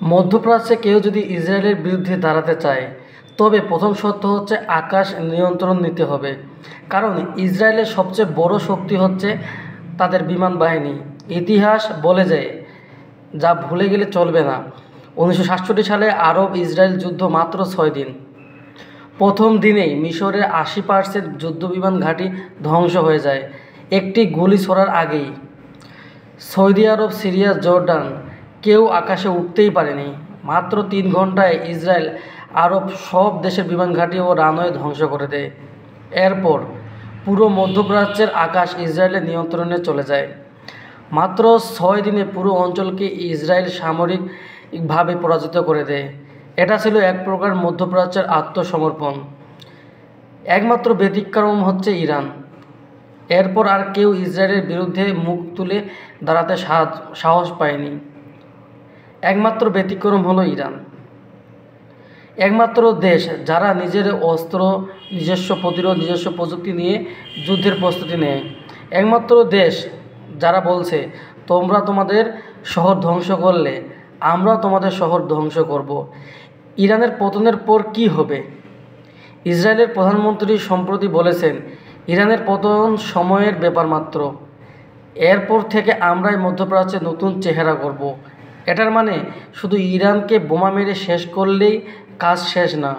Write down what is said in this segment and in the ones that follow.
মধ্যপ্রাচ্যে কেউ যদি ইসরায়েলের বিরুদ্ধে দাঁড়াতে চায়, তবে প্রথম শর্ত হচ্ছে আকাশ নিয়ন্ত্রণ নিতে হবে। কারণ ইসরায়েলের সবচেয়ে বড় শক্তি হচ্ছে তাদের বিমান বাহিনী। ইতিহাস বলে যায়, যা ভুলে গেলে চলবে না। 1967 সালে আরব ইসরায়েল যুদ্ধ মাত্র 6 দিন। প্রথম দিনেই মিশরের 80% যুদ্ধবিমান ঘাঁটি ধ্বংস হয়ে যায় একটি গুলি ছোড়ার আগেই। সৌদি আরব, সিরিয়া, জর্ডান কেউ আকাশে উঠতেই পারেনি। মাত্র 3 ঘন্টায় ইসরায়েল আরব সব দেশের বিমান ঘাঁটি ও রানওয়ে ধ্বংস করে দেয়। এরপর পুরো মধ্যপ্রাচ্যের আকাশ ইসরায়েলের নিয়ন্ত্রণে চলে যায়। মাত্র 6 দিনে পুরো অঞ্চলকে ইসরায়েল সামরিকভাবে পরাজিত করে দেয়। এটা ছিল এক প্রকার মধ্যপ্রাচ্যের আত্মসমর্পণ। একমাত্র ব্যতিক্রম হচ্ছে ইরান। এরপর আর কেউ ইসরায়েলের বিরুদ্ধে মুখ তুলে দাঁড়াতে সাহস পায়নি। একমাত্র ব্যতিক্রম হলো ইরান। একমাত্র দেশ যারা নিজের অস্ত্র, নিজস্ব প্রতিরোধ, নিজস্ব প্রযুক্তি নিয়ে যুদ্ধের প্রস্তুতি নেয়। একমাত্র দেশ যারা বলছে, তোমরা তোমাদের শহর ধ্বংস করলে আমরাও তোমাদের শহর ধ্বংস করব। ইরানের পতনের পর কি হবে? ইসরায়েলের প্রধানমন্ত্রী সম্প্রতি বলেছেন, ইরানের পতন সময়ের ব্যাপার মাত্র। এরপর থেকে আমরাই মধ্যপ্রাচ্যে নতুন চেহারা করব। এটার মানে শুধু ইরানকে বোমা মেরে শেষ করলেই কাজ শেষ না।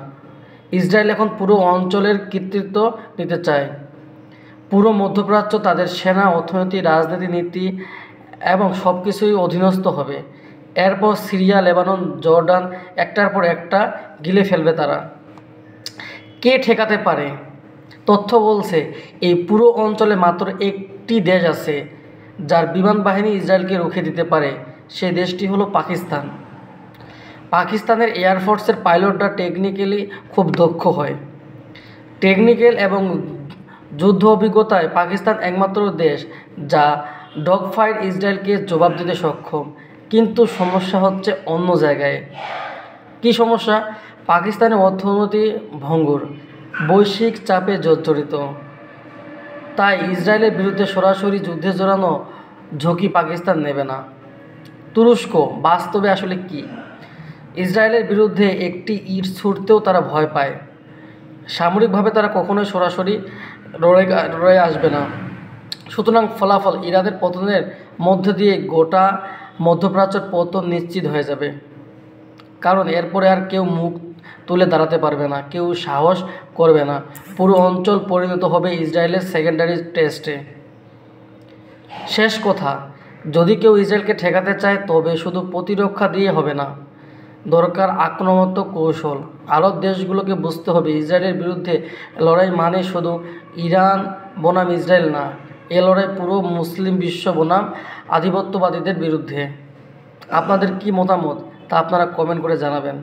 ইসরায়েল এখন পুরো অঞ্চলের কর্তৃত্ব নিতে চায়। পুরো মধ্যপ্রাচ্য তাদের সেনা, অর্থনীতি, রাজনীতি, নীতি এবং সব কিছুই অধীনস্থ হবে। এরপর সিরিয়া, লেবানন, জর্ডান একটার পর একটা গিলে ফেলবে তারা। কে ঠেকাতে পারে? তথ্য বলছে, এই পুরো অঞ্চলে মাত্র একটি দেশ আছে যার বিমান বাহিনী ইসরায়েলকে রুখে দিতে পারে। সেই দেশটি হলো পাকিস্তান। পাকিস্তানের এয়ারফোর্সের পাইলটরা টেকনিক্যালি খুব দক্ষ হয়। টেকনিক্যাল এবং যুদ্ধ অভিজ্ঞতায় পাকিস্তান একমাত্র দেশ যা ডগ ফাইট ইসরায়েলকে জবাব দিতে সক্ষম। কিন্তু সমস্যা হচ্ছে অন্য জায়গায়। কী সমস্যা? পাকিস্তানের অর্থনীতি ভঙ্গুর, বৈশ্বিক চাপে জর্জরিত। তাই ইসরায়েলের বিরুদ্ধে সরাসরি যুদ্ধে জড়ানো ঝুঁকি পাকিস্তান নেবে না। তুরস্ক বাস্তবে আসলে কি? ইসরায়েলের বিরুদ্ধে একটি ইট ছুঁড়তেও তারা ভয় পায়। সামরিকভাবে তারা কখনোই সরাসরি লড়াই আসবে না। সুতরাং ফলাফল, ইরানের পতনের মধ্য দিয়ে গোটা মধ্যপ্রাচ্যের পতন নিশ্চিত হয়ে যাবে। কারণ এরপরে আর কেউ মুখ তুলে দাঁড়াতে পারবে না, কেউ সাহস করবে না। পুরো অঞ্চল পরিণত হবে ইসরায়েলের সেকেন্ডারি টেস্টে। শেষ কথা, যদি কেউ ইসরায়েলকে ঠেকাতে চায়, তবে শুধু প্রতিরক্ষা দিয়ে হবে না, দরকার আক্রমণাত্মক কৌশল। আরব দেশগুলোকে বুঝতে হবে, ইসরায়েলের বিরুদ্ধে লড়াই মানে শুধু ইরান বনাম ইসরায়েল না, এ লড়াই পুরো মুসলিম বিশ্ব বনাম আধিপত্যবাদীদের বিরুদ্ধে। আপনাদের কি মতামত তা আপনারা কমেন্ট করে জানাবেন।